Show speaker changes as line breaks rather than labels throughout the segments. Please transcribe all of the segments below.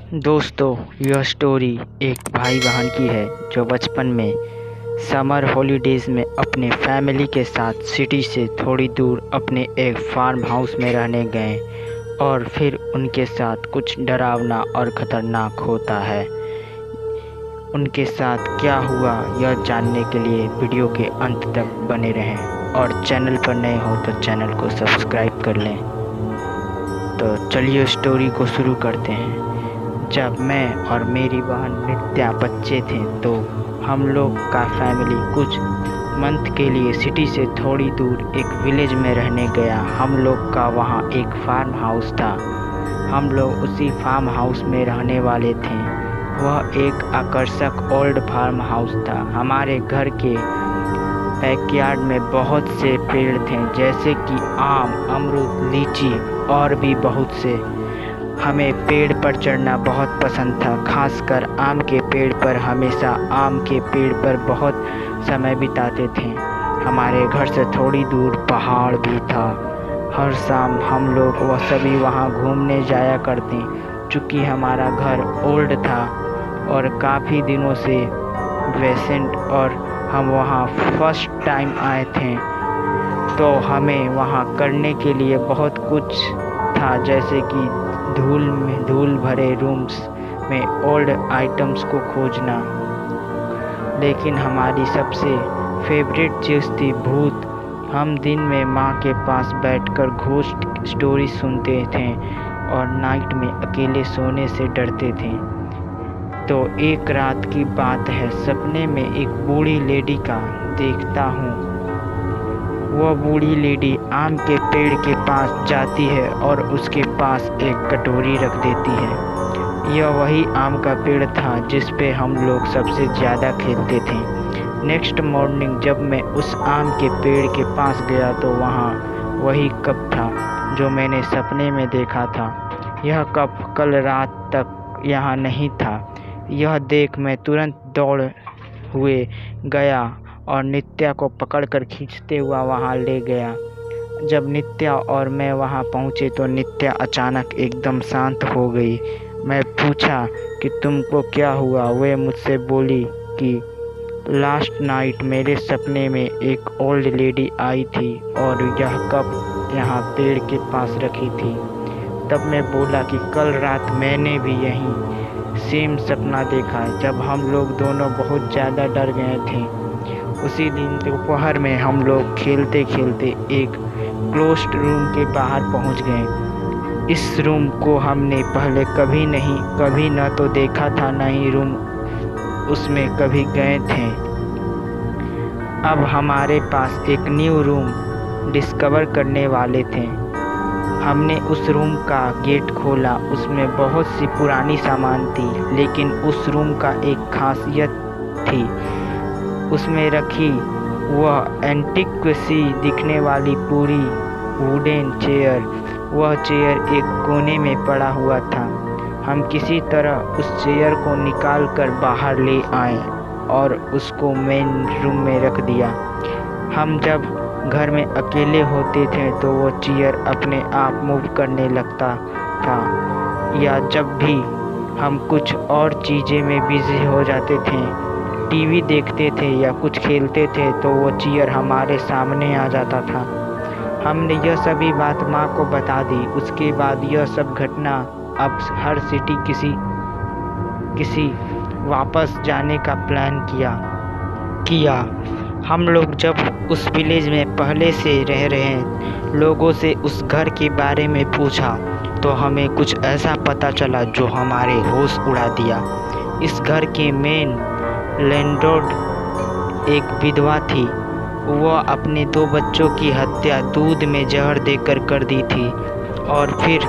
दोस्तों, यह स्टोरी एक भाई बहन की है जो बचपन में समर हॉलीडेज़ में अपने फैमिली के साथ सिटी से थोड़ी दूर अपने एक फार्म हाउस में रहने गए और फिर उनके साथ कुछ डरावना और ख़तरनाक होता है। उनके साथ क्या हुआ यह जानने के लिए वीडियो के अंत तक बने रहें और चैनल पर नए हो तो चैनल को सब्सक्राइब कर लें। तो चलिए स्टोरी को शुरू करते हैं। जब मैं और मेरी बहन नित्या बच्चे थे तो हम लोग का फैमिली कुछ मंथ के लिए सिटी से थोड़ी दूर एक विलेज में रहने गया। हम लोग का वहाँ एक फार्म हाउस था। हम लोग उसी फार्म हाउस में रहने वाले थे। वह एक आकर्षक ओल्ड फार्म हाउस था। हमारे घर के बैकयार्ड में बहुत से पेड़ थे, जैसे कि आम, अमरूद, लीची और भी बहुत से। हमें पेड़ पर चढ़ना बहुत पसंद था, खासकर आम के पेड़ पर। हमेशा आम के पेड़ पर बहुत समय बिताते थे। हमारे घर से थोड़ी दूर पहाड़ भी था। हर शाम हम लोग वह सभी वहाँ घूमने जाया करते। चूँकि हमारा घर ओल्ड था और काफ़ी दिनों से वैसेंट और हम वहाँ फर्स्ट टाइम आए थे, तो हमें वहाँ करने के लिए बहुत कुछ था, जैसे कि धूल भरे रूम्स में ओल्ड आइटम्स को खोजना। लेकिन हमारी सबसे फेवरेट चीज़ थी भूत। हम दिन में माँ के पास बैठकर घोस्ट स्टोरी सुनते थे और नाइट में अकेले सोने से डरते थे। तो एक रात की बात है, सपने में एक बूढ़ी लेडी का देखता हूँ। वह बूढ़ी लेडी आम के पेड़ के पास जाती है और उसके पास एक कटोरी रख देती है। यह वही आम का पेड़ था जिस पे हम लोग सबसे ज़्यादा खेलते थे। नेक्स्ट मॉर्निंग जब मैं उस आम के पेड़ के पास गया तो वहाँ वही कप था जो मैंने सपने में देखा था। यह कप कल रात तक यहाँ नहीं था। यह देख मैं तुरंत दौड़ हुए गया और नित्या को पकड़कर खींचते हुआ वहाँ ले गया। जब नित्या और मैं वहाँ पहुँचे तो नित्या अचानक एकदम शांत हो गई। मैं पूछा कि तुमको क्या हुआ। वे मुझसे बोली कि लास्ट नाइट मेरे सपने में एक ओल्ड लेडी आई थी और यह कप यहाँ पेड़ के पास रखी थी। तब मैं बोला कि कल रात मैंने भी यही सेम सपना देखा, जब हम लोग दोनों बहुत ज़्यादा डर गए थे। उसी दिन दोपहर में हम लोग खेलते खेलते एक क्लोज्ड रूम के बाहर पहुंच गए। इस रूम को हमने पहले कभी न तो देखा था, न ही रूम उसमें कभी गए थे। अब हमारे पास एक न्यू रूम डिस्कवर करने वाले थे। हमने उस रूम का गेट खोला। उसमें बहुत सी पुरानी सामान थी, लेकिन उस रूम का एक खासियत थी। उसमें रखी वह एंटीक सी दिखने वाली पूरी वुडन चेयर। वह चेयर एक कोने में पड़ा हुआ था। हम किसी तरह उस चेयर को निकाल कर बाहर ले आए और उसको मेन रूम में रख दिया। हम जब घर में अकेले होते थे तो वो चेयर अपने आप मूव करने लगता था, या जब भी हम कुछ और चीज़ें में बिजी हो जाते थे, टीवी देखते थे या कुछ खेलते थे, तो वो चेयर हमारे सामने आ जाता था। हमने यह सभी बात माँ को बता दी। उसके बाद यह सब घटना अब हर सिटी किसी वापस जाने का प्लान किया। हम लोग जब उस विलेज में पहले से रह रहे लोगों से उस घर के बारे में पूछा तो हमें कुछ ऐसा पता चला जो हमारे होश उड़ा दिया। इस घर के मेन लैंडलॉर्ड एक विधवा थी। वह अपने 2 बच्चों की हत्या दूध में जहर देकर कर दी थी और फिर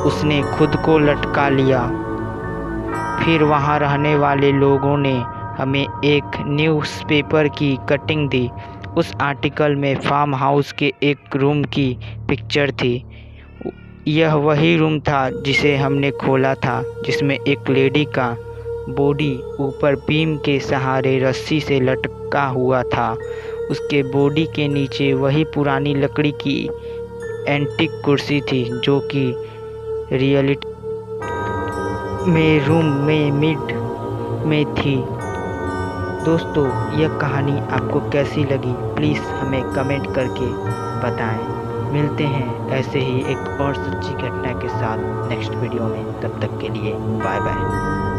उसने खुद को लटका लिया। फिर वहाँ रहने वाले लोगों ने हमें एक न्यूज़पेपर की कटिंग दी। उस आर्टिकल में फार्म हाउस के एक रूम की पिक्चर थी। यह वही रूम था जिसे हमने खोला था, जिसमें एक लेडी का बॉडी ऊपर बीम के सहारे रस्सी से लटका हुआ था। उसके बॉडी के नीचे वही पुरानी लकड़ी की एंटीक कुर्सी थी जो कि में रूम में मिड में थी। दोस्तों, यह कहानी आपको कैसी लगी प्लीज़ हमें कमेंट करके बताएं। मिलते हैं ऐसे ही एक और सच्ची घटना के साथ नेक्स्ट वीडियो में। तब तक के लिए बाय बाय।